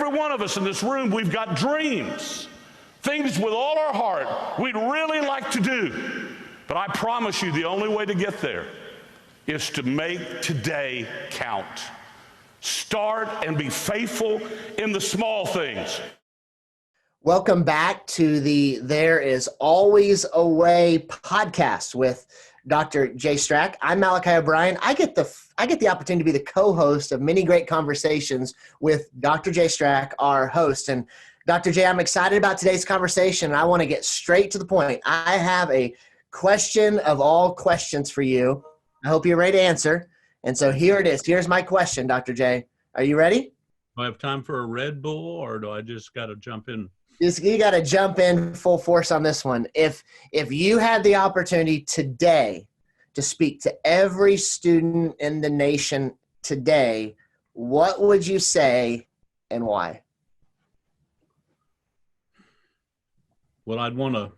every one of us in this room, we've got dreams, things with all our heart we'd really like to do. But I promise you, the only way to get there is to make today count. Start and be faithful in the small things. Welcome back to the There Is Always a Way podcast with Dr. Jay Strack. I'm Malachi O'Brien. I get the opportunity to be the co-host of many great conversations with Dr. Jay Strack, our host. And Dr. Jay, I'm excited about today's conversation, and I want to get straight to the point. I have a question of all questions for you. I hope you're ready to answer. And so here it is. Here's my question, Dr. Jay. Are you ready? Do I have time for a Red Bull, or do I just got to jump in? You got to jump in full force on this one. If you had the opportunity today to speak to every student in the nation today, what would you say and why? Well, I'd want to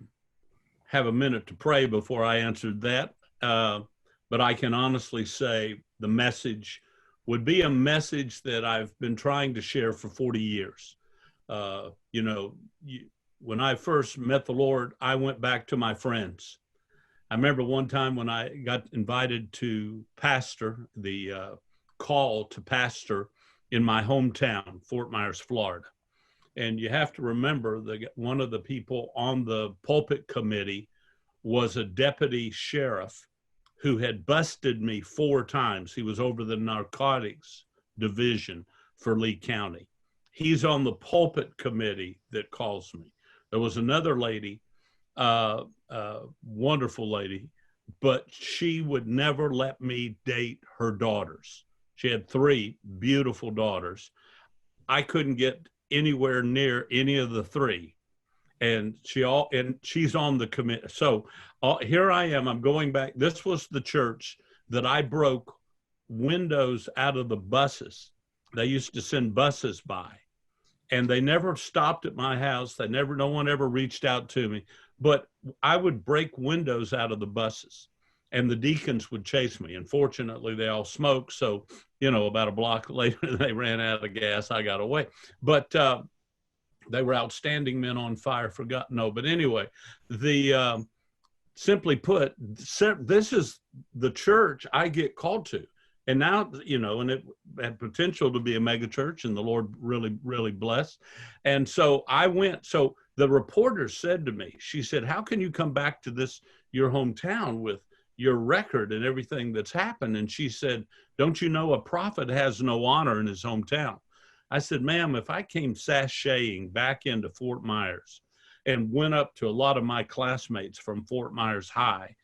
have a minute to pray before I answered that. But I can honestly say the message would be a message that I've been trying to share for 40 years. When I first met the Lord, I went back to my friends. I remember one time when I got invited to pastor, the call to pastor in my hometown, Fort Myers, Florida. And you have to remember that one of the people on the pulpit committee was a deputy sheriff who had busted me 4 times. He was over the narcotics division for Lee County. He's on the pulpit committee that calls me. There was another lady, wonderful lady, but she would never let me date her daughters. She had 3 beautiful daughters. I couldn't get anywhere near any of the 3. And she's on the committee. So here I am, I'm going back. This was the church that I broke windows out of the buses. They used to send buses by. And they never stopped at my house. No one ever reached out to me. But I would break windows out of the buses, and the deacons would chase me. And fortunately, they all smoked. So, about a block later, they ran out of gas. I got away. But they were outstanding men on fire for God. No, but anyway, simply put, this is the church I get called to. And now, and it had potential to be a mega church, and the Lord really, really blessed. And so I went. So the reporter said to me, she said, how can you come back to your hometown with your record and everything that's happened? And she said, don't you know a prophet has no honor in his hometown? I said, ma'am, if I came sashaying back into Fort Myers and went up to a lot of my classmates from Fort Myers High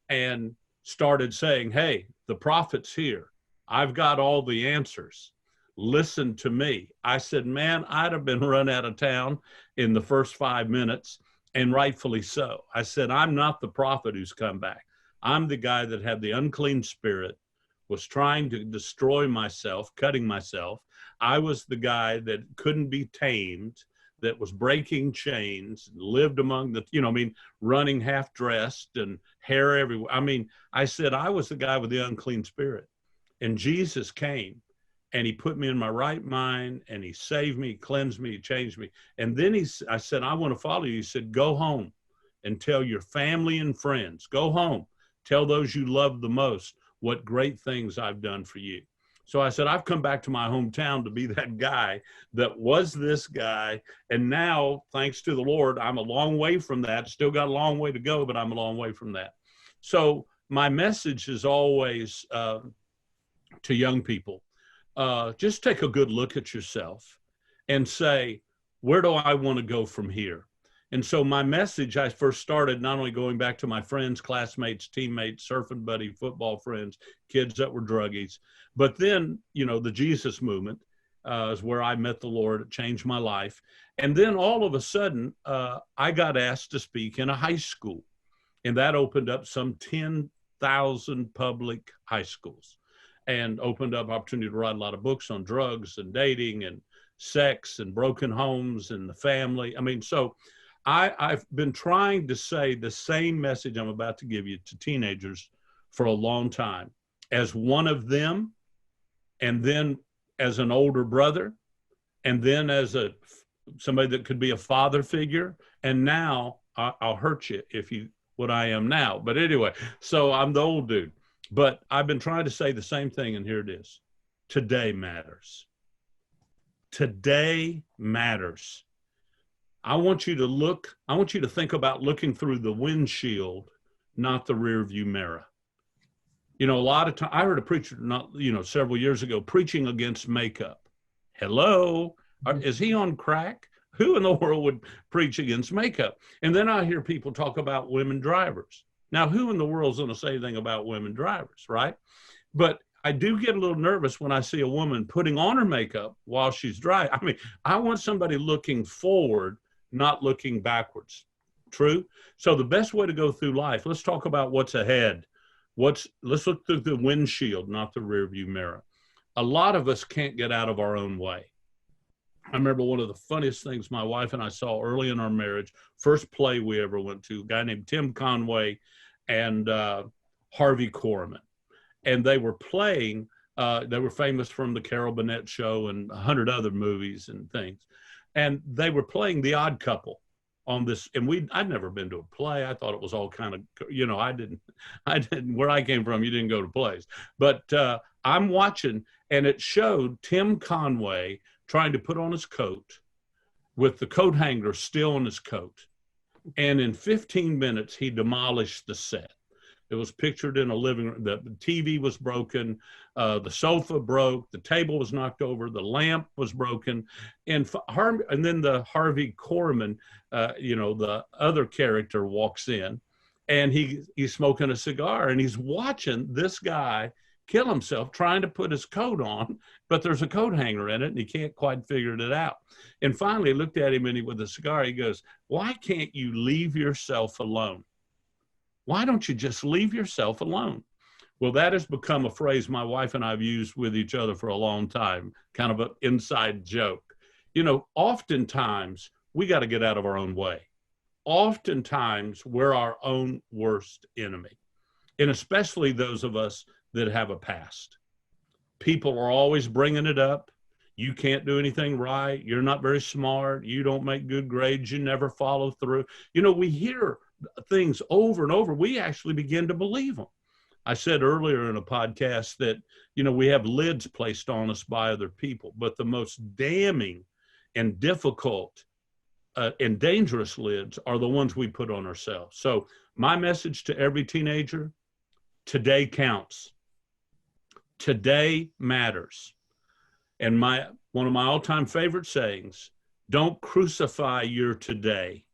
and started saying, hey, the prophet's here. I've got all the answers. Listen to me. I said, man, I'd have been run out of town in the first 5 minutes, and rightfully so. I said, I'm not the prophet who's come back. I'm the guy that had the unclean spirit, was trying to destroy myself, cutting myself. I was the guy that couldn't be tamed, that was breaking chains, lived among running half dressed and hair everywhere. I said, I was the guy with the unclean spirit. And Jesus came and he put me in my right mind, and he saved me, cleansed me, changed me. And then I said, I want to follow you. He said, go home and tell your family and friends, go home, tell those you love the most what great things I've done for you. So I said, I've come back to my hometown to be that guy that was this guy. And now, thanks to the Lord, I'm a long way from that. Still got a long way to go, but I'm a long way from that. So my message is always to young people, just take a good look at yourself and say, where do I want to go from here? And so my message, I first started not only going back to my friends, classmates, teammates, surfing buddy, football friends, kids that were druggies, but then, the Jesus movement is where I met the Lord. It changed my life. And then all of a sudden, I got asked to speak in a high school, and that opened up some 10,000 public high schools and opened up opportunity to write a lot of books on drugs and dating and sex and broken homes and the family. So I've been trying to say the same message I'm about to give you to teenagers for a long time, as one of them, and then as an older brother, and then as somebody that could be a father figure, and now I'll hurt you if you what I am now. But anyway, so I'm the old dude. But I've been trying to say the same thing, and here it is. Today matters. Today matters. I want you to think about looking through the windshield, not the rear view mirror. You know, a lot of time I heard a preacher several years ago preaching against makeup. Hello, is he on crack? Who in the world would preach against makeup? And then I hear people talk about women drivers. Now, who in the world is going to say anything about women drivers, right? But I do get a little nervous when I see a woman putting on her makeup while she's driving. I mean, I want somebody looking forward, not looking backwards. True? So the best way to go through life, let's talk about what's ahead. Let's look through the windshield, not the rear view mirror. A lot of us can't get out of our own way. I remember one of the funniest things my wife and I saw early in our marriage, first play we ever went to, a guy named Tim Conway and Harvey Korman. And they were playing, they were famous from the Carol Burnett Show and 100 other movies and things. And they were playing The Odd Couple on this. And I'd never been to a play. I thought it was all kind of, I didn't, where I came from, you didn't go to plays. But I'm watching, and it showed Tim Conway trying to put on his coat with the coat hanger still on his coat. And in 15 minutes, he demolished the set. It was pictured in a living room. The TV was broken. The sofa broke. The table was knocked over. The lamp was broken. And then the Harvey Korman, the other character walks in, and he's smoking a cigar, and he's watching this guy kill himself trying to put his coat on, but there's a coat hanger in it, and he can't quite figure it out. And finally, he looked at him, and with a cigar, he goes, "Why can't you leave yourself alone? Why don't you just leave yourself alone?" Well, that has become a phrase my wife and I have used with each other for a long time, kind of an inside joke. Oftentimes we got to get out of our own way. Oftentimes we're our own worst enemy, and especially those of us that have a past. People are always bringing it up. You can't do anything right. You're not very smart. You don't make good grades. You never follow through. We hear things over and over. We actually begin to believe them. I said earlier in a podcast that, we have lids placed on us by other people, but the most damning and difficult and dangerous lids are the ones we put on ourselves. So my message to every teenager, today counts. Today matters. And one of my all-time favorite sayings, don't crucify your today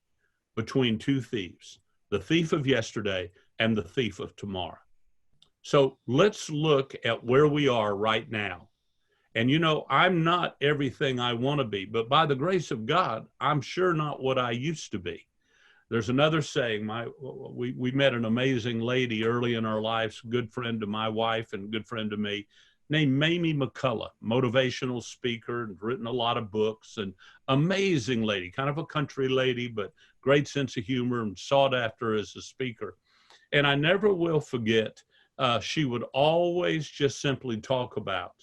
between two thieves, the thief of yesterday and the thief of tomorrow. So let's look at where we are right now. And I'm not everything I want to be, but by the grace of God, I'm sure not what I used to be. There's another saying, we met an amazing lady early in our lives, good friend to my wife and good friend to me, named Mamie McCullough, motivational speaker, and written a lot of books, and amazing lady, kind of a country lady, but great sense of humor and sought after as a speaker. And I never will forget, she would always just simply talk about,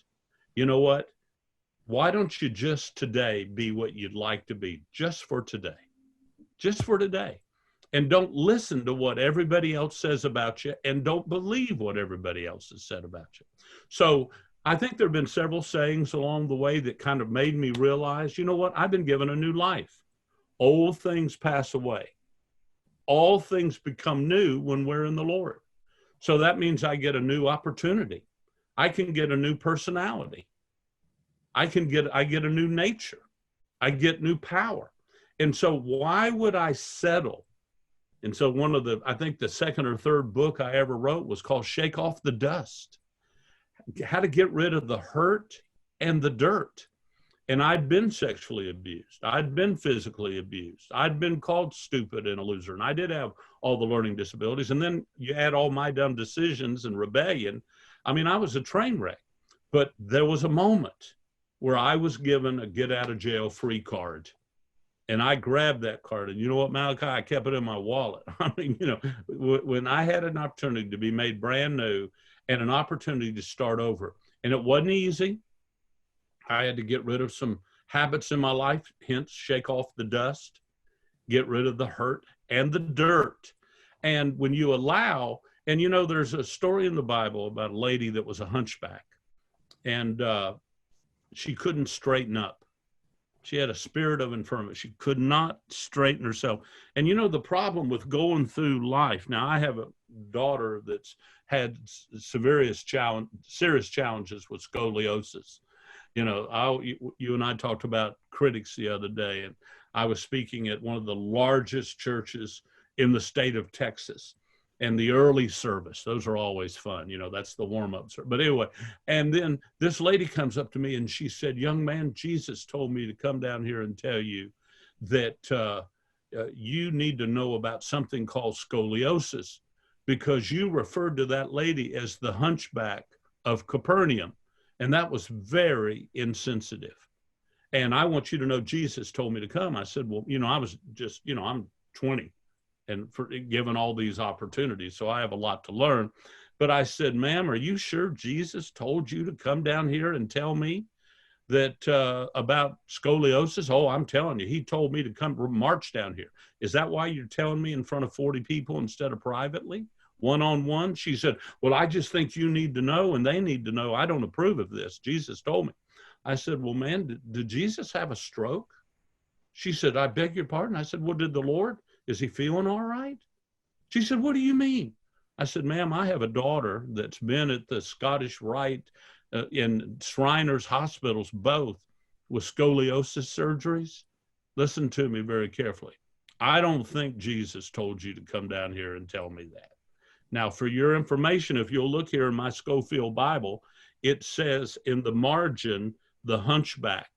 what? Why don't you just today be what you'd like to be, just for today? Just for today. And don't listen to what everybody else says about you, and don't believe what everybody else has said about you. So I think there have been several sayings along the way that kind of made me realize, I've been given a new life. Old things pass away. All things become new when we're in the Lord. So that means I get a new opportunity. I can get a new personality. I get a new nature. I get new power. And so why would I settle? And so I think the second or third book I ever wrote was called Shake Off the Dust, how to get rid of the hurt and the dirt. And I'd been sexually abused. I'd been physically abused. I'd been called stupid and a loser. And I did have all the learning disabilities. And then you add all my dumb decisions and rebellion. I mean, I was a train wreck. But there was a moment where I was given a get out of jail free card. And I grabbed that card, and you know what, Malachi? I kept it in my wallet. I mean, when I had an opportunity to be made brand new and an opportunity to start over, and it wasn't easy. I had to get rid of some habits in my life, hence shake off the dust, get rid of the hurt and the dirt. And when you allow, and you know, there's a story in the Bible about a lady that was a hunchback, and she couldn't straighten up. She had a spirit of infirmity. She could not straighten herself. And you know, the problem with going through life, now I have a daughter that's had serious challenges with scoliosis. You know, you and I talked about critics the other day, and I was speaking at one of the largest churches in the state of Texas. And the early service, those are always fun. You know, that's the warm-up. But anyway, and then this lady comes up to me and she said, young man, Jesus told me to come down here and tell you that you need to know about something called scoliosis, because you referred to that lady as the hunchback of Capernaum. And that was very insensitive. And I want you to know Jesus told me to come. I said, well, you know, I was just, you know, I'm 20. And for given all these opportunities, so I have a lot to learn. But I said, ma'am, are you sure Jesus told you to come down here and tell me that about scoliosis? Oh, I'm telling you, he told me to come march down here. Is that why you're telling me in front of 40 people instead of privately, one-on-one? She said, well, I just think you need to know and they need to know. I don't approve of this. Jesus told me. I said, well, man, did Jesus have a stroke? She said, I beg your pardon. I said, well, did the Lord? Is he feeling all right? She said, what do you mean? I said, ma'am, I have a daughter that's been at the Scottish Rite in Shriners hospitals, both with scoliosis surgeries. Listen to me very carefully. I don't think Jesus told you to come down here and tell me that. Now, for your information, if you'll look here in my Scofield Bible, it says in the margin, the hunchback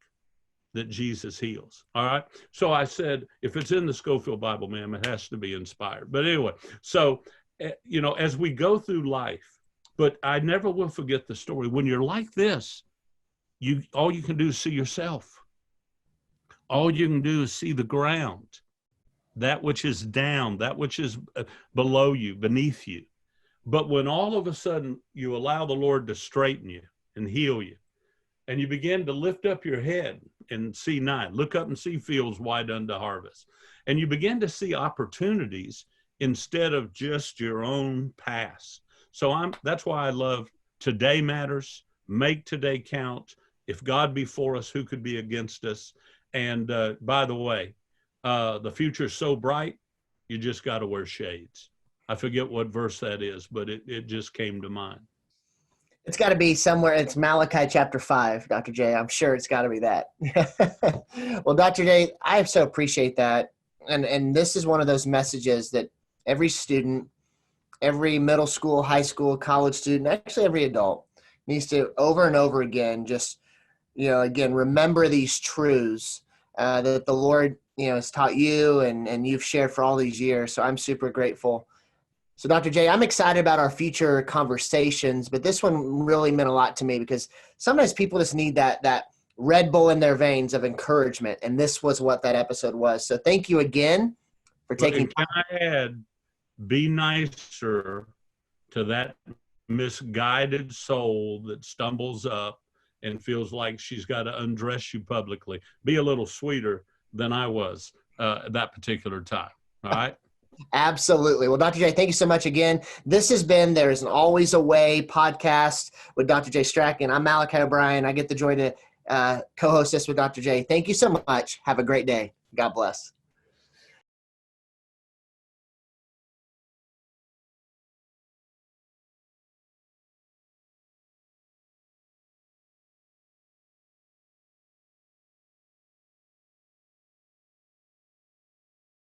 that Jesus heals. All right. So I said, if it's in the Scofield Bible, ma'am, it has to be inspired. But anyway, so, you know, as we go through life, but I never will forget the story. When you're like this, all you can do is see yourself. All you can do is see the ground, that which is down, that which is below you, beneath you. But when all of a sudden you allow the Lord to straighten you and heal you, and you begin to lift up your head and see 9, look up and see fields wide unto harvest. And you begin to see opportunities instead of just your own past. So that's why I love Today Matters, make today count. If God be for us, who could be against us? And by the way, the future is so bright, you just got to wear shades. I forget what verse that is, but it just came to mind. It's got to be somewhere. It's Malachi chapter 5, Dr. J. I'm sure it's got to be that. Well, Dr. J, I so appreciate that. And this is one of those messages that every student, every middle school, high school, college student, actually every adult needs to over and over again, just, you know, again, remember these truths that the Lord, you know, has taught you and you've shared for all these years. So I'm super grateful. So Dr. J, I'm excited about our future conversations, but this one really meant a lot to me because sometimes people just need that Red Bull in their veins of encouragement. And this was what that episode was. So thank you again for taking time. Can I add, be nicer to that misguided soul that stumbles up and feels like she's got to undress you publicly. Be a little sweeter than I was at that particular time. All right. Absolutely. Well, Dr. J, thank you so much again. This has been There's an Always a Way podcast with Dr. J Strachan. I'm Malachi O'Brien. I get the joy to co-host this with Dr. J. Thank you so much. Have a great day. God bless.